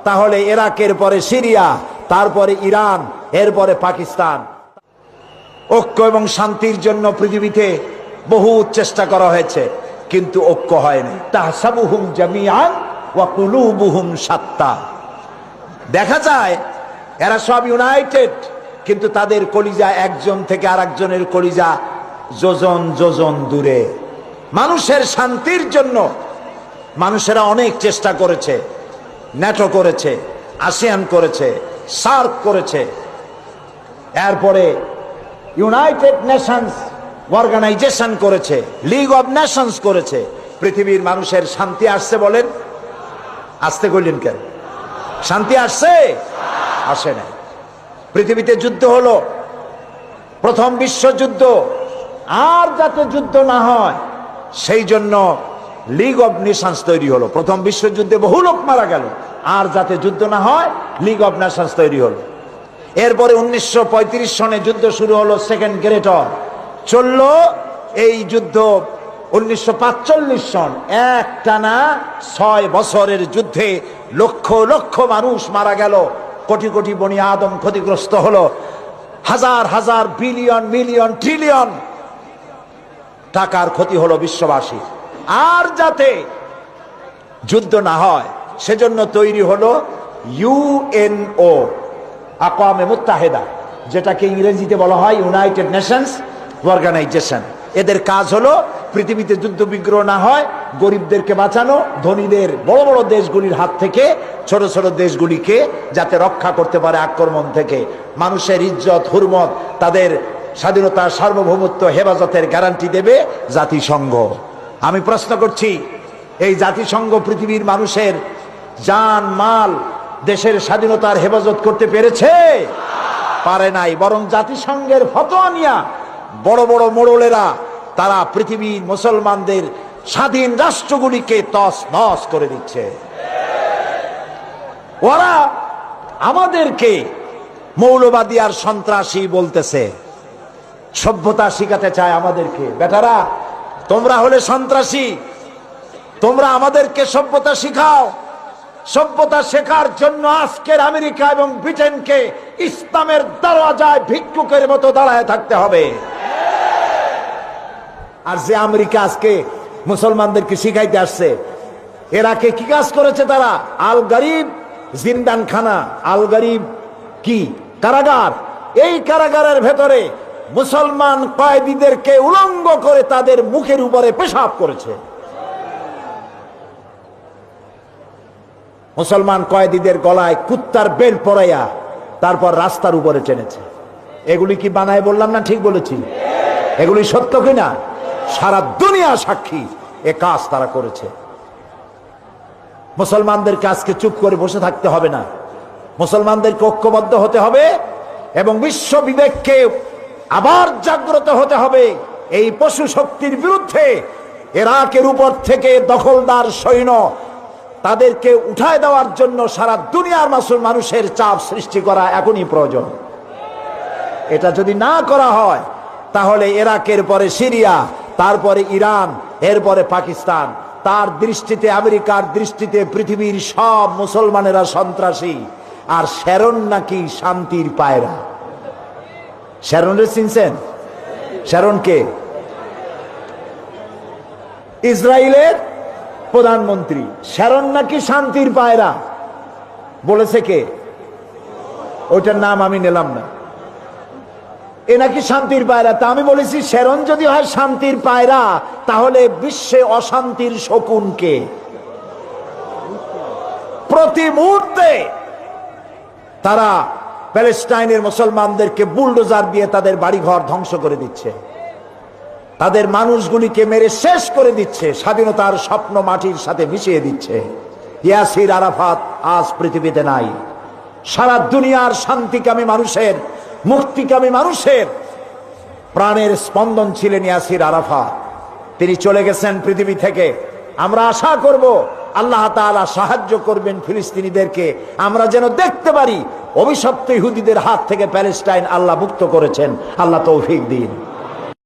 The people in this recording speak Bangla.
তাহলে ইরাকের পরে সিরিয়া, তারপরে ইরান, এরপরে পাকিস্তান। ঐক্য এবং শান্তির জন্য পৃথিবীতে বহু চেষ্টা করা হয়েছে, কিন্তু ঐক্য হয়নি। তাহসাবুহুম জামিআন ওয়া কুলুবুহুম শাত্তা। দেখা যায় এরা সব ইউনাইটেড, কিন্তু তাদের কলিজা একজন থেকে আরেকজনের কলিজা যোজন যোজন দূরে। মানুষের শান্তির জন্য মানুষেরা অনেক চেষ্টা করেছে, ন্যাটো করেছে, আসিয়ান করেছে, সার্ক করেছে, এরপরে ইউনাইটেড নেশনস অর্গানাইজেশন করেছে, লিগ অব নেশনস করেছে। পৃথিবীর মানুষের শান্তি আসছে বলেন? আসতে কইলেন কেন? শান্তি আসছে? আসে না। পৃথিবীতে যুদ্ধ হলো, প্রথম বিশ্বযুদ্ধ, আর যাতে যুদ্ধ না হয় সেই জন্য লিগ অব নেশনস তৈরি হলো। প্রথম বিশ্বযুদ্ধে বহু লোক মারা গেল, আর যাতে যুদ্ধ না হয় লিগ অব নেশনস তৈরি হলো। এরপরে 1935 সনে যুদ্ধ শুরু হলো, সেকেন্ড গ্রেট ওয়ার চলল। এই যুদ্ধ 1945 সন, একটানা 6 বছরের যুদ্ধে লক্ষ লক্ষ মানুষ মারা গেল, কোটি কোটি বনি আদম ক্ষতিগ্রস্ত হলো, হাজার হাজার বিলিয়ন মিলিয়ন ট্রিলিয়ন টাকার ক্ষতি হলো বিশ্ববাসী। আর যাতে যুদ্ধ না হয় সেজন্য তৈরি হলো ইউএনও, আকওয়ামে মুত্তাহিদা, যেটাকে ইংরেজিতে বলা হয় ইউনাইটেড নেশনস অর্গানাইজেশন। এদের কাজ হলো পৃথিবীতে যুদ্ধ বিগ্রহ না হয়, গরিবদেরকে বাঁচানো, ধনীদের বড় বড় দেশগুলির হাত থেকে ছোট ছোট দেশগুলিকে যাতে রক্ষা করতে পারে আক্রমণ থেকে। মানুষের ইজ্জত হুরমত, তাদের স্বাধীনতা সার্বভৌমত্ব হেফাজতের গ্যারান্টি দেবে জাতিসংঘ। আমি প্রশ্ন করছি, এই জাতিসংঘ পৃথিবীর মানুষের জান মাল, দেশের স্বাধীনতার হেফাজত করতে পেরেছে? পারে নাই। বরং জাতিসংঘের ফতোয়া নিয়া বড় বড় মোড়লেরা তারা পৃথিবীর মুসলমানদের স্বাধীন রাষ্ট্রগুলিকে তস নস করে দিচ্ছে। ওরা আমাদেরকে মৌলবাদী আর সন্ত্রাসী বলতেছে, সভ্যতা শিখাতে চায় আমাদেরকে। বেটারা, তোমরা হলে সন্ত্রাসী, তোমরা আমাদেরকে সভ্যতা শিখাও। সভ্যতা শেখার জন্য আজকের আমেরিকা এবং ব্রিটেনকে ইসলামের দরওয়াজায় ভিক্ষুকের মতো দাঁড়ায় থাকতে হবে। আর যে আমেরিকা আজকে মুসলমানদেরকে শিখাইতে আসছে, এরাকে কি কাজ করেছে তারা? আল গরিব জিন্দানখানা, আল গরিব কি কারাগার, এই কারাগারের ভেতরে মুসলমান কয়েদিদেরকে উলঙ্গ করে তাদের মুখের উপরে পেশাব করেছে। মুসলমান কয়েদিদের গলায় কুত্তার বেল্ট পরাইয়া তারপর রাস্তার উপরে টেনেছে। এগুলি কি বানায় বললাম না? ঠিক বলেছি? এগুলি সত্য কিনা? সারা দুনিয়া সাক্ষী, এ কাজ তারা করেছে। মুসলমানদেরকে আজকে চুপ করে বসে থাকতে হবে না, মুসলমানদেরকে ঐক্যবদ্ধ হতে হবে এবং বিশ্ব বিবেককে আবার জাগ্রত হতে হবে। এই পশু শক্তির বিরুদ্ধে ইরাকের উপর থেকে দখলদার সৈন্য তাদেরকে উঠায় দেওয়ার জন্য সারা দুনিয়ার মানুষের চাপ সৃষ্টি করা এখনই প্রয়োজন। এটা যদি না করা হয় তাহলে ইরাকের পরে সিরিয়া, তারপরে ইরান, এরপরে পাকিস্তান, তার দৃষ্টিতে আমেরিকার দৃষ্টিতে পৃথিবীর সব মুসলমানেরা সন্ত্রাসী। আর শ্যারন নাকি শান্তির পায়রা। শ্যারনরে চিনছেন? শ্যারনকে ইসরায়েলের প্রধানমন্ত্রী। শ্যারন নাকি শান্তির পায়রা বলেছে কে? ওইটার নাম আমি নিলাম না। এ নাকি শান্তির পায়রা। তা আমি বলেছি, শ্যারন যদি হয় শান্তির পায়রা, তাহলে বিশ্বে অশান্তির শকুন কে? প্রতি মুহূর্তে তারা প্যালেস্টাইনের মুসলমানদেরকে বুলডোজার দিয়ে তাদের বাড়িঘর ধ্বংস করে দিচ্ছে, তাদের মানুষগুলিকে মেরে শেষ করে দিচ্ছে, স্বাধীনতার স্বপ্ন মাটির সাথে মিশিয়ে দিচ্ছে। ইয়াসির আরাফাত আজ পৃথিবীতে নাই। সারা দুনিয়ার শান্তিকামী মানুষের, মুক্তিকামী মানুষের প্রাণের স্পন্দন ছিলেন ইয়াসির আরাফাত। তিনি চলে গেছেন পৃথিবী থেকে। আমরা আশা করব আল্লাহ তাআলা সাহায্য করবেন ফিলিস্তিনিদেরকে, আমরা যেন দেখতে পারি অভিশপ্ত ইহুদিদের হাত থেকে প্যালেস্টাইন আল্লাহ মুক্ত করেছেন। আল্লাহ তৌফিক দিন।